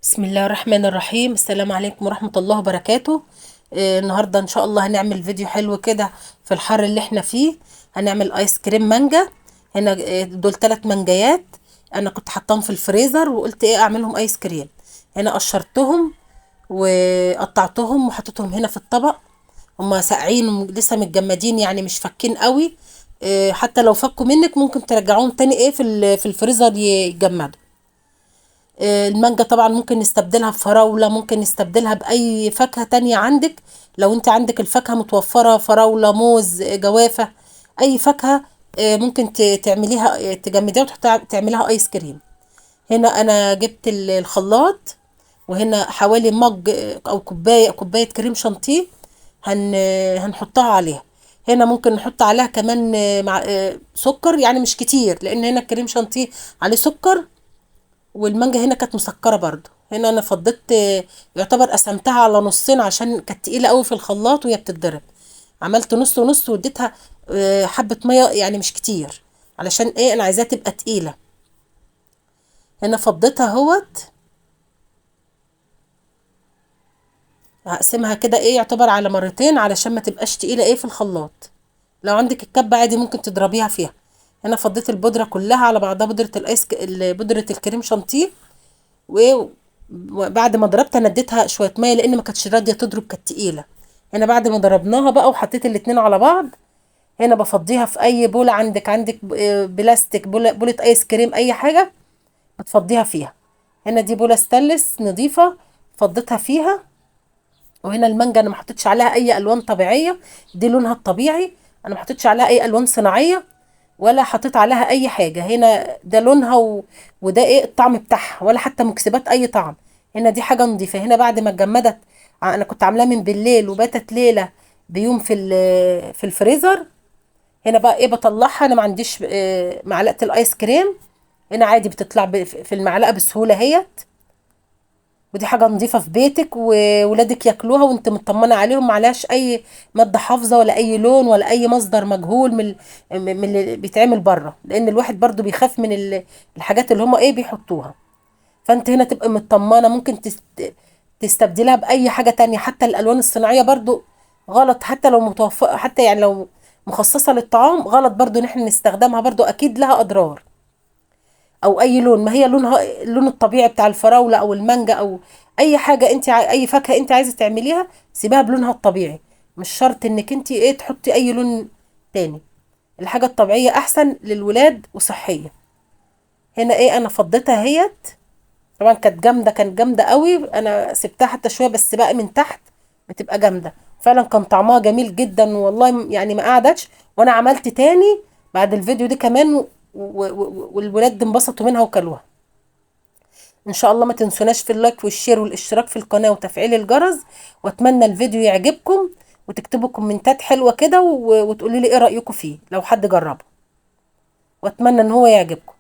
بسم الله الرحمن الرحيم. السلام عليكم ورحمة الله وبركاته. النهاردة ان شاء الله هنعمل فيديو حلو كده في الحر اللي احنا فيه. هنعمل ايس كريم مانجا. هنا دول 3 مانجايات. انا كنت حطاهم في الفريزر وقلت ايه اعملهم ايس كريم. هنا قشرتهم وقطعتهم وحطيتهم هنا في الطبق. هما ساقعين لسه متجمدين، يعني مش فكين قوي. حتى لو فكوا منك ممكن ترجعوهم تاني ايه في الفريزر يتجمدوا. المانجا طبعا ممكن نستبدلها بفراولة، ممكن نستبدلها بأي فاكهة تانية عندك. لو انت عندك الفاكهة متوفرة، فراولة، موز، جوافة، أي فاكهة. ممكن تعمليها، تجمديها تعمليها آيس كريم. هنا أنا جبت الخلاط، وهنا حوالي مج أو كوباية كريم شانتيه. هنحطها عليها. هنا ممكن نحط عليها كمان مع سكر، يعني مش كتير لأن هنا الكريم شانتيه عليه سكر. والمانجا هنا كانت مسكره برضو. هنا انا فضيت، يعتبر قسمتها على نصين عشان كانت تقيله قوي في الخلاط وهي بتتضرب. عملت نص ونص واديتها حبه ميه، يعني مش كتير، علشان ايه انا عايزاها تبقى تقيله. هنا فضيتها اهوت. هقسمها كده ايه يعتبر على مرتين علشان ما تبقاش تقيله ايه في الخلاط. لو عندك الكبه عادي ممكن تضربيها فيها. هنا فضيت البودره كلها على بعضها، بودره الكريم شانتيه. وبعد ما ضربت انا اديتها شويه ميه لان ما كانتش راضيه تضرب، كانت تقيله. هنا بعد ما ضربناها بقى وحطيت الاتنين على بعض. هنا بفضيها في اي بوله عندك بلاستيك، بولة ايس كريم، اي حاجه بتفضيها فيها. هنا دي بوله ستانلس نظيفه، فضيتها فيها. وهنا المانجا انا ما حطيتش عليها اي الوان طبيعيه، دي لونها الطبيعي. انا ما حطيتش عليها اي الوان صناعيه ولا حطيت عليها اي حاجه. هنا ده لونها وده ايه الطعم بتاعها، ولا حتى مكسبات اي طعم. هنا دي حاجه نظيفه. هنا بعد ما اتجمدت، انا كنت عاملاها من بالليل وباتت ليله بيوم في الفريزر. هنا بقى ايه بطلعها. انا ما عنديش معلقه الايس كريم. هنا عادي بتطلع في المعلقه بسهوله اهيت. ودي حاجه نظيفه في بيتك وولادك ياكلوها وانت مطمنه عليهم، معلهاش اي ماده حافظه ولا اي لون ولا اي مصدر مجهول من اللي بيتعمل بره، لان الواحد برضو بيخاف من الحاجات اللي هم ايه بيحطوها. فانت هنا تبقى مطمنه. ممكن تستبدلها باي حاجه تانية. حتى الالوان الصناعيه برضو غلط، حتى لو متوفر، حتى يعني لو مخصصه للطعام غلط برضو ان احنا نستخدمها، برضو اكيد لها اضرار. او اي لون، ما هي لونها اللون الطبيعي بتاع الفراولة او المانجا او اي حاجة انت اي فاكهة انت عايزة تعمليها، سيبها بلونها الطبيعي. مش شرط انك انت ايه تحطي اي لون تاني. الحاجة الطبيعية احسن للولاد وصحية. هنا ايه انا فضيتها اهيت. طبعا كانت جامدة قوي. انا سبتها حتى شوية بس بقى من تحت بتبقى جامدة. فعلا كان طعمها جميل جدا والله، يعني ما قعدتش. وانا عملت تاني بعد الفيديو ده كمان والولاد انبسطوا منها وكلوها. ان شاء الله ما تنسوناش في اللايك والشير والاشتراك في القناة وتفعيل الجرس. واتمنى الفيديو يعجبكم وتكتبوا كومنتات حلوة كده وتقولوا لي ايه رأيكم فيه لو حد جربه. واتمنى ان هو يعجبكم.